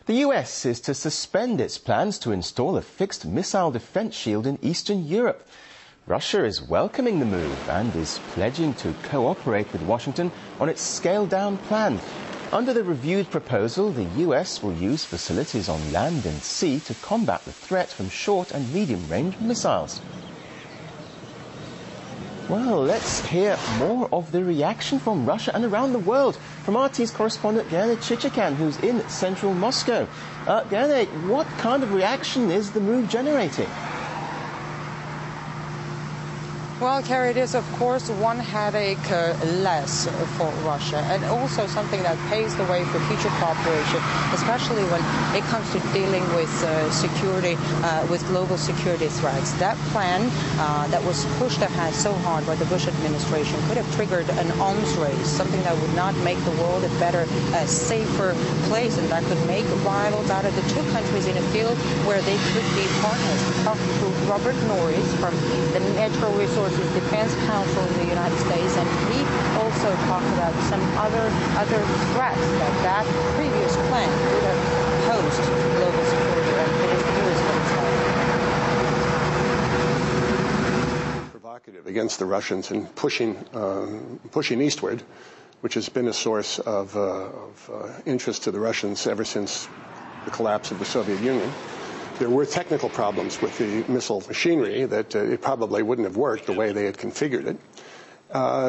The US is to suspend its plans to install a fixed missile defense shield in Eastern Europe. Russia is welcoming the move and is pledging to cooperate with Washington on its scaled-down plan. Under the reviewed proposal, the US will use facilities on land and sea to combat the threat from short and medium-range missiles. Well, let's hear more of the reaction from Russia and around the world from RT's correspondent Gernot Chichikan, who's in central Moscow. Gernot, what kind of reaction is the move generating? Well, Kerry, it is, of course, one headache less for Russia, and also something that paves the way for future cooperation, especially when it comes to dealing with security, with global security threats. That plan that was pushed ahead so hard by the Bush administration could have triggered an arms race, something that would not make the world a better, safer place, and that could make rivals out of the two countries in a field where they could be partners. We talked to Robert Norris from the Natural Resources Defense Council in the United States, and he also talked about some other threats that previous plan would have posed to global security, and it is what it's like. Provocative against the Russians and pushing eastward, which has been a source of interest to the Russians ever since the collapse of the Soviet Union. There were technical problems with the missile machinery that it probably wouldn't have worked the way they had configured it.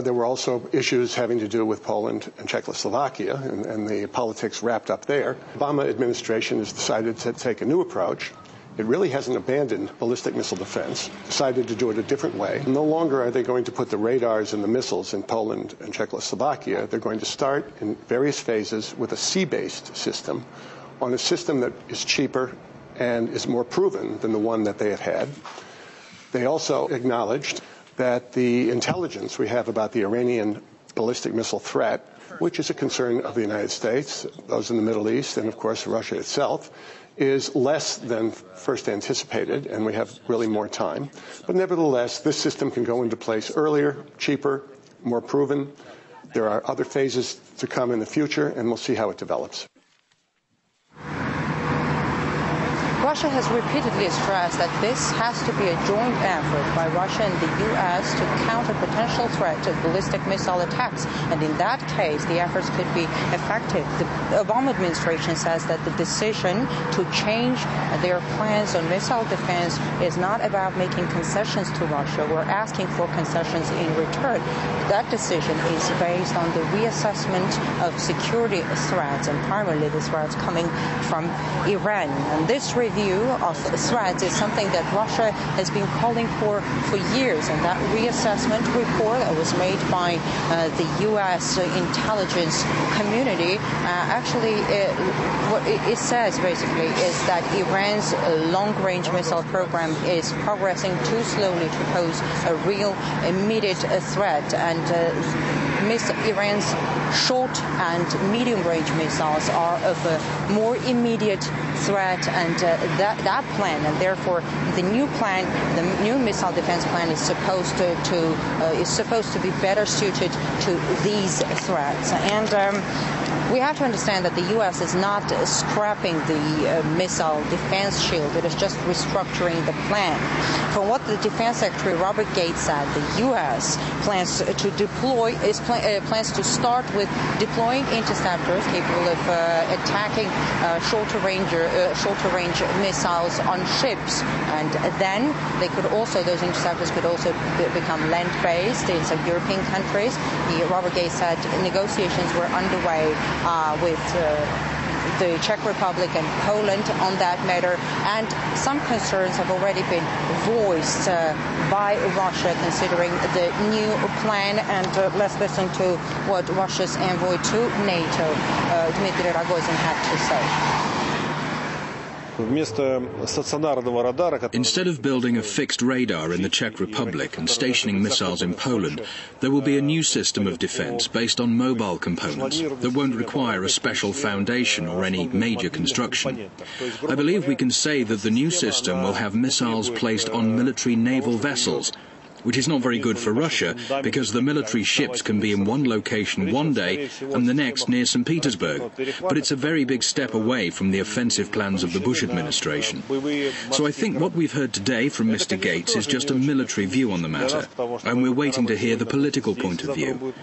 There were also issues having to do with Poland and Czechoslovakia and the politics wrapped up there. The Obama administration has decided to take a new approach. It really hasn't abandoned ballistic missile defense, decided to do it a different way. No longer are they going to put the radars and the missiles in Poland and Czechoslovakia. They're going to start in various phases with a sea-based system, on a system that is cheaper and is more proven than the one that they had. They also acknowledged that the intelligence we have about the Iranian ballistic missile threat, which is a concern of the United States, those in the Middle East, and of course Russia itself, is less than first anticipated, and we have really more time. But nevertheless, this system can go into place earlier, cheaper, more proven. There are other phases to come in the future, and we'll see how it develops. Russia has repeatedly stressed that this has to be a joint effort by Russia and the U.S. to counter potential threat of ballistic missile attacks. And in that case, the efforts could be effective. The Obama administration says that the decision to change their plans on missile defense is not about making concessions to Russia. We're asking for concessions in return. That decision is based on the reassessment of security threats, and primarily the threats coming from Iran. And this review of threats is something that Russia has been calling for years, and that reassessment report that was made by the U.S. intelligence community what it says basically is that Iran's long-range missile program is progressing too slowly to pose a real immediate threat, and Iran's short and medium-range missiles are of a more immediate threat, and that plan, and therefore the new plan, the new missile defense plan, is supposed to be better suited to these threats. And we have to understand that the U.S. is not scrapping the missile defense shield. It is just restructuring the plan. From what the Defense Secretary Robert Gates said, the U.S. plans to deploy plans to start with deploying interceptors capable of attacking shorter range missiles on ships, and then those interceptors could also become land-based in some European countries. Robert Gates said negotiations were underway with the Czech Republic and Poland on that matter, and some concerns have already been voiced by Russia considering the new plan. And let's listen to what Russia's envoy to NATO, Dmitry Rogozin, had to say. Instead of building a fixed radar in the Czech Republic and stationing missiles in Poland, there will be a new system of defense based on mobile components that won't require a special foundation or any major construction. I believe we can say that the new system will have missiles placed on military naval vessels. which is not very good for Russia because the military ships can be in one location one day and the next near St. Petersburg. But it's a very big step away from the offensive plans of the Bush administration. So I think what we've heard today from Mr. Gates is just a military view on the matter, and we're waiting to hear the political point of view.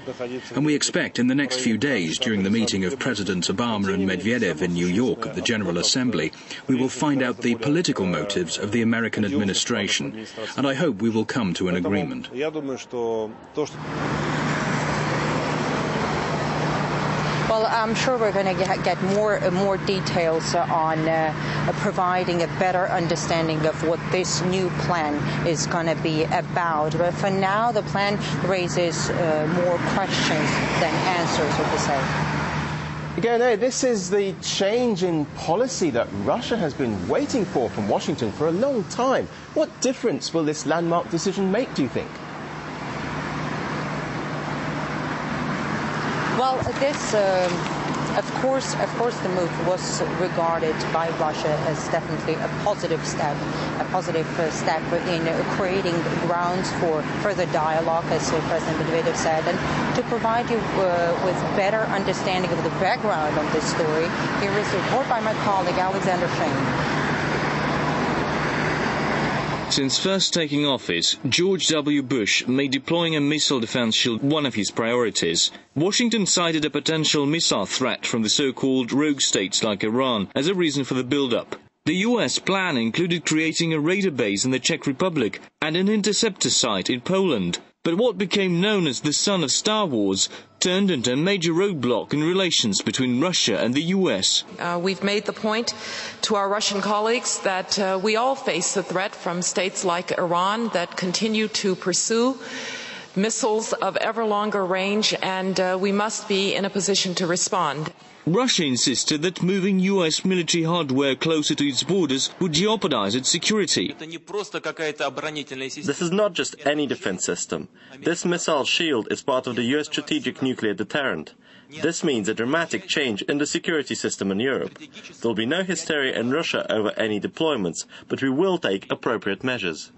And we expect in the next few days, during the meeting of Presidents Obama and Medvedev in New York at the General Assembly, we will find out the political motives of the American administration, and I hope we will come to an agreement. Well, I'm sure we're going to get more details on providing a better understanding of what this new plan is going to be about. But for now, the plan raises more questions than answers, so to say. Again, this is the change in policy that Russia has been waiting for from Washington for a long time. What difference will this landmark decision make, do you think? Well, this, of course, the move was regarded by Russia as definitely a positive step in creating grounds for further dialogue, as President Medvedev said. And to provide you with better understanding of the background of this story, here is a report by my colleague Alexander Shane. Since first taking office, George W. Bush made deploying a missile defense shield one of his priorities. Washington cited a potential missile threat from the so-called rogue states like Iran as a reason for the build-up. The U.S. plan included creating a radar base in the Czech Republic and an interceptor site in Poland. But what became known as the son of Star Wars turned into a major roadblock in relations between Russia and the U.S. We've made the point to our Russian colleagues that we all face the threat from states like Iran that continue to pursue missiles of ever longer range, and we must be in a position to respond. Russia insisted that moving U.S. military hardware closer to its borders would jeopardize its security. This is not just any defense system. This missile shield is part of the U.S. strategic nuclear deterrent. This means a dramatic change in the security system in Europe. There will be no hysteria in Russia over any deployments, but we will take appropriate measures.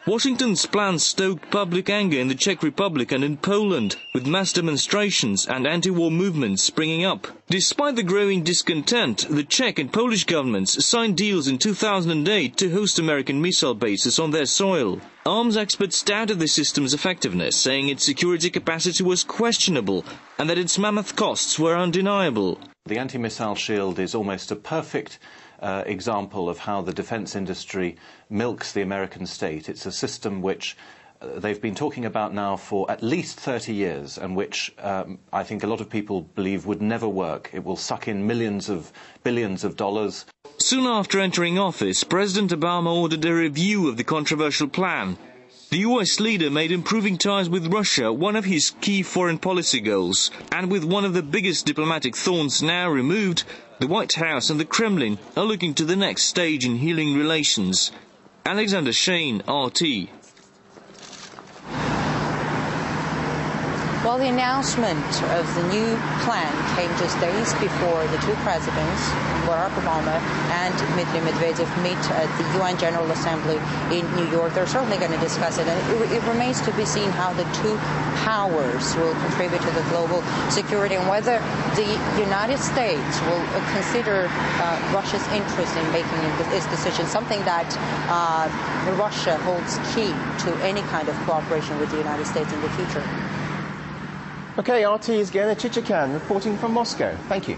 Washington's plan stoked public anger in the Czech Republic and in Poland, with mass demonstrations and anti-war movements springing up. Despite the growing discontent, the Czech and Polish governments signed deals in 2008 to host American missile bases on their soil. Arms experts doubted the system's effectiveness, saying its security capacity was questionable and that its mammoth costs were undeniable. The anti-missile shield is almost a perfect example of how the defense industry milks the American state. It's a system which they've been talking about now for at least 30 years and which I think a lot of people believe would never work. It will suck in billions of dollars. Soon after entering office, President Obama ordered a review of the controversial plan. The US leader made improving ties with Russia one of his key foreign policy goals, and with one of the biggest diplomatic thorns now removed, the White House and the Kremlin are looking to the next stage in healing relations. Alexander Shane, RT. Well, the announcement of the new plan came just days before the two presidents, Barack Obama and Dmitry Medvedev, meet at the UN General Assembly in New York. They're certainly going to discuss it, and it remains to be seen how the two powers will contribute to the global security and whether the United States will consider Russia's interest in making this decision, something that Russia holds key to any kind of cooperation with the United States in the future. Okay, RT's Gena Chichikan reporting from Moscow. Thank you.